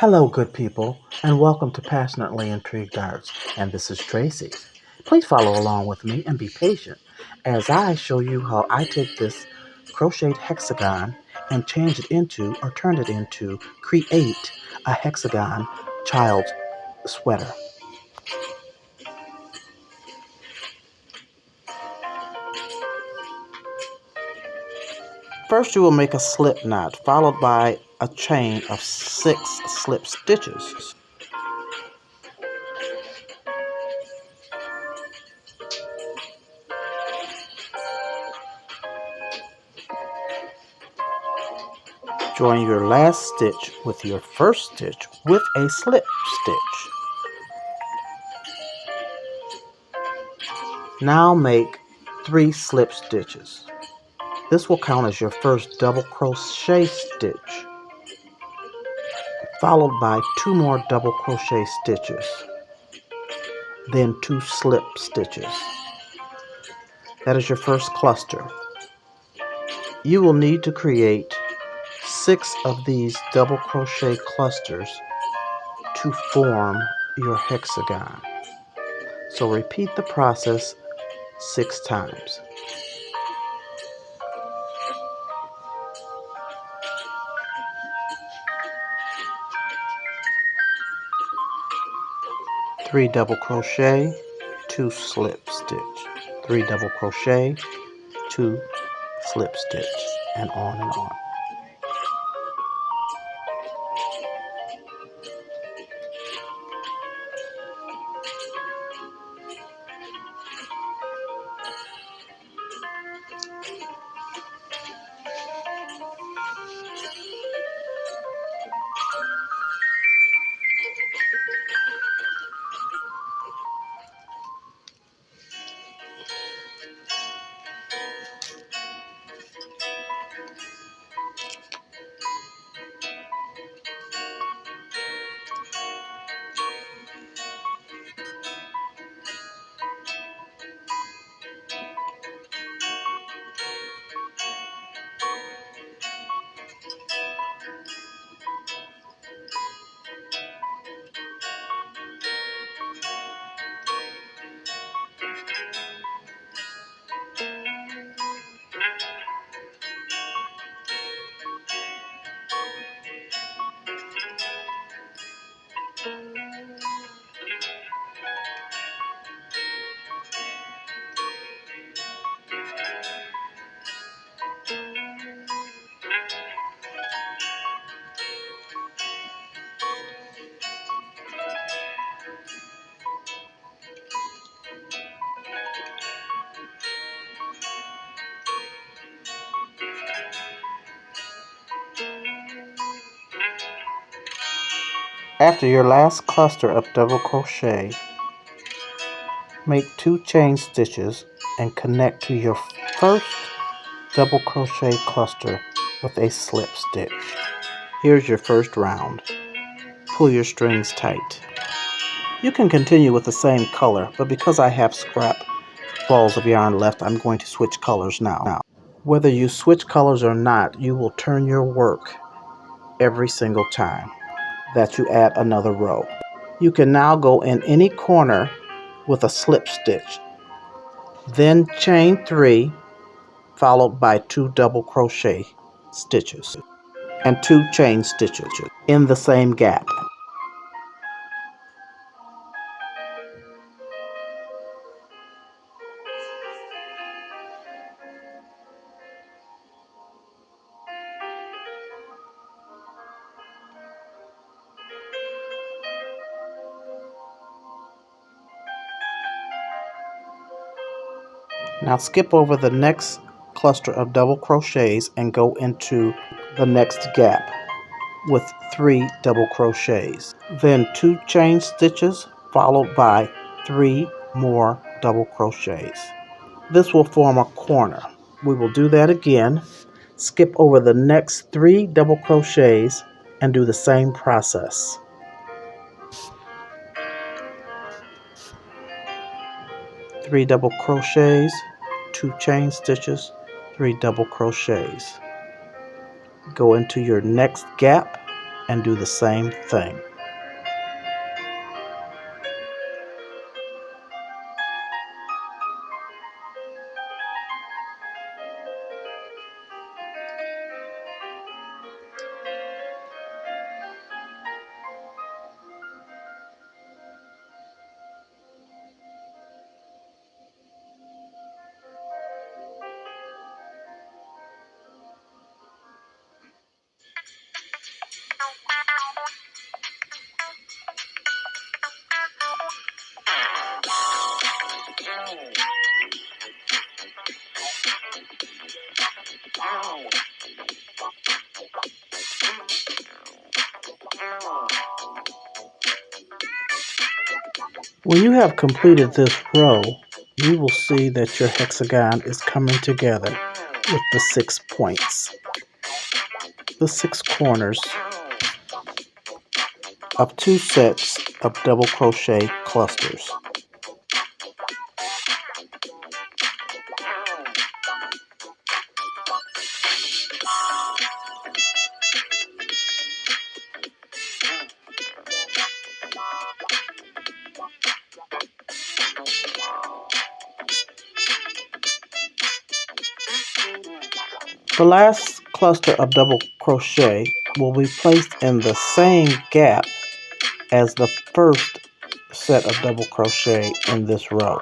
Hello, good people, and welcome to Passionately Intrigued Arts, and this is Tracy. Please follow along with me and be patient as I show you how I take this crocheted hexagon and change it into, or turn it into, create a hexagon child sweater. First, you will make a slip knot followed by a chain of 6 slip stitches. Join your last stitch with your first stitch with a slip stitch. Now make 3 slip stitches. This will count as your first double crochet stitch, followed by 2 more double crochet stitches, then 2 slip stitches. That is your first cluster. You will need to create 6 of these double crochet clusters to form your hexagon. So repeat the process 6 times. Three double crochet, 2 slip stitch, 3 double crochet, 2 slip stitch, and on and on. After your last cluster of double crochet, make 2 chain stitches and connect to your first double crochet cluster with a slip stitch. Here's your first round. Pull your strings tight. You can continue with the same color, but because I have scrap balls of yarn left, I'm going to switch colors now. Whether you switch colors or not, you will turn your work every single time that you add another row. You can now go in any corner with a slip stitch, then chain 3 followed by 2 double crochet stitches and 2 chain stitches in the same gap. Now skip over the next cluster of double crochets and go into the next gap with 3 double crochets, then 2 chain stitches followed by 3 more double crochets. This will form a corner. We will do that again. Skip over the next 3 double crochets and do the same process. Three double crochets, 2 chain stitches, 3 double crochets. Go into your next gap and do the same thing. When you have completed this row, you will see that your hexagon is coming together with the 6 points, the 6 corners of 2 sets of double crochet clusters. The last cluster of double crochet will be placed in the same gap as the first set of double crochet in this row,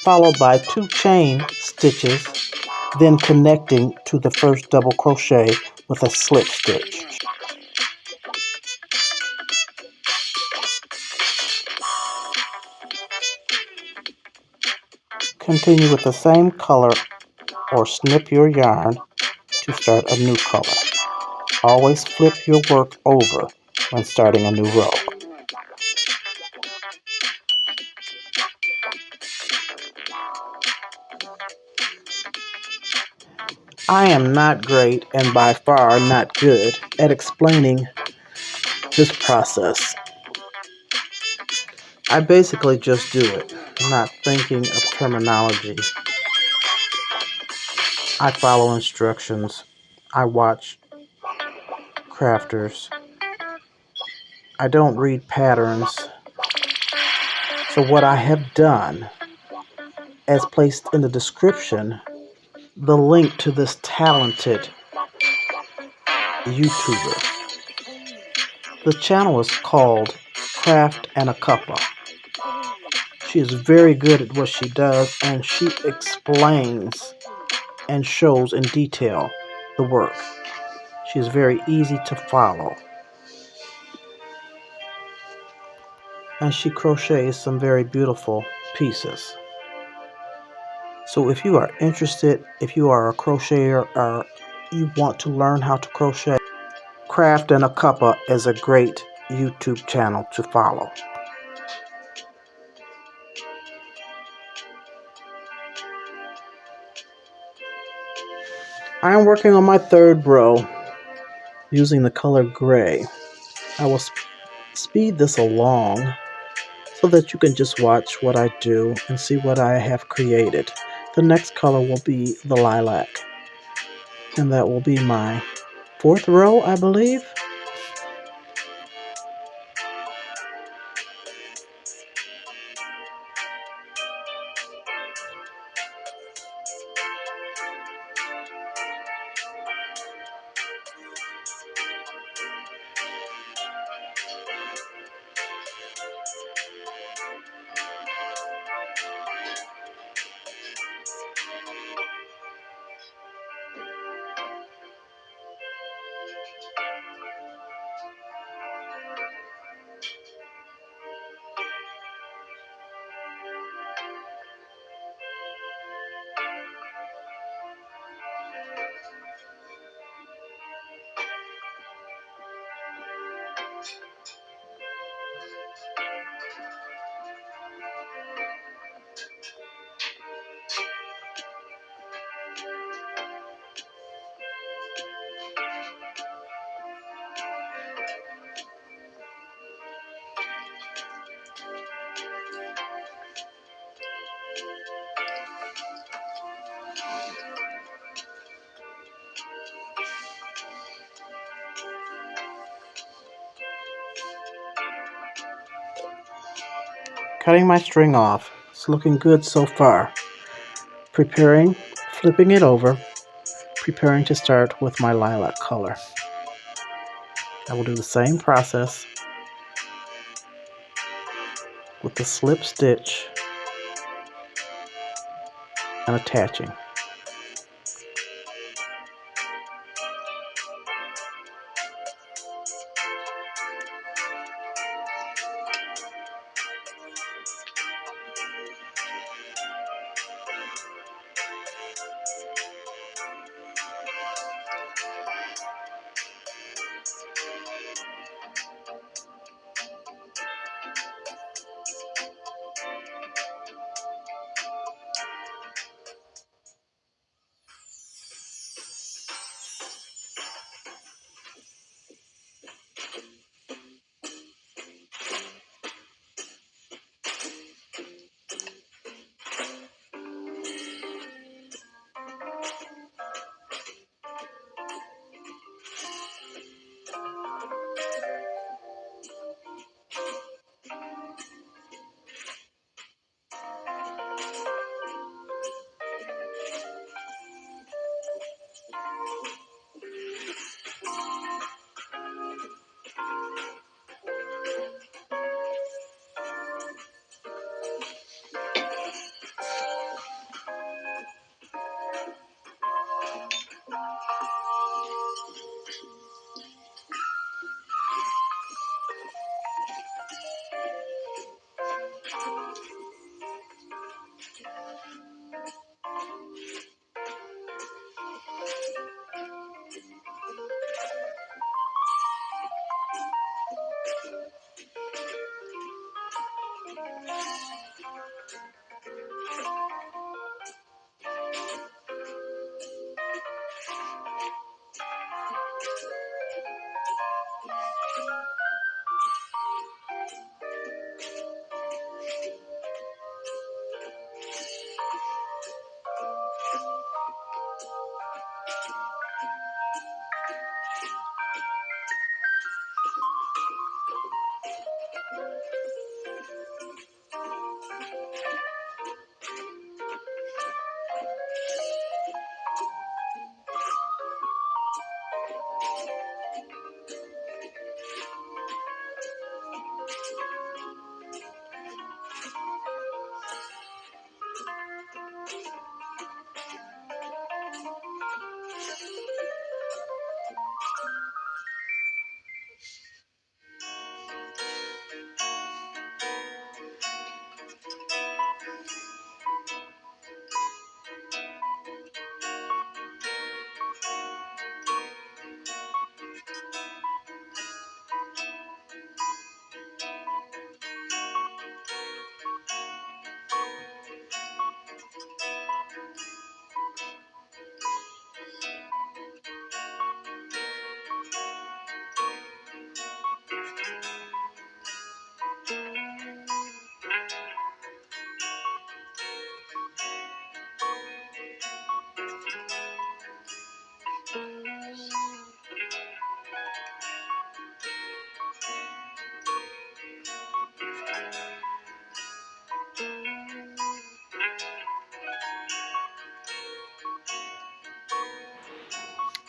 followed by 2 chain stitches, then connecting to the first double crochet with a slip stitch. Continue with the same color or snip your yarn to start a new color. Always flip your work over when starting a new row. I am not great and by far not good at explaining this process. I basically just do it, not thinking of terminology. I follow instructions. I watch crafters. I don't read patterns. So what I have done, as placed in the description, the link to this talented YouTuber. The channel is called Craft and a Cuppa. She is very good at what she does, and she explains and shows in detail the work. She is very easy to follow. And she crochets some very beautiful pieces. So if you are interested, if you are a crocheter or you want to learn how to crochet, Craft and a Cuppa is a great YouTube channel to follow. I am working on my third row using the color gray. I will speed this along so that you can just watch what I do and see what I have created. The next color will be the lilac, and that will be my fourth row, I believe. cutting my string off. It's looking good so far. Flipping it over, preparing to start with my lilac color. I will do the same process with the slip stitch and attaching.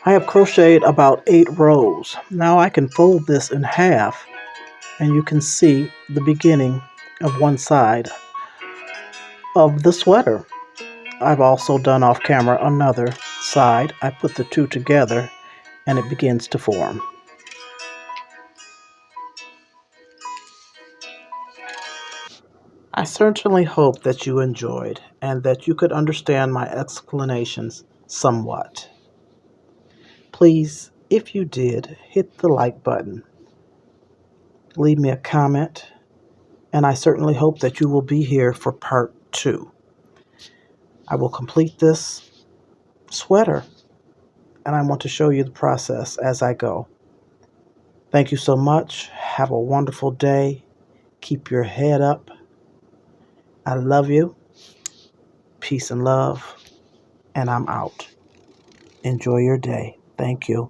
I have crocheted about 8 rows. Now I can fold this in half and you can see the beginning of one side of the sweater. I've also done off camera another side. I put the two together and it begins to form. I certainly hope that you enjoyed and that you could understand my explanations somewhat. Please, if you did, hit the like button. Leave me a comment, and I certainly hope that you will be here for part 2. I will complete this sweater, and I want to show you the process as I go. Thank you so much. Have a wonderful day. Keep your head up. I love you. Peace and love, and I'm out. Enjoy your day. Thank you.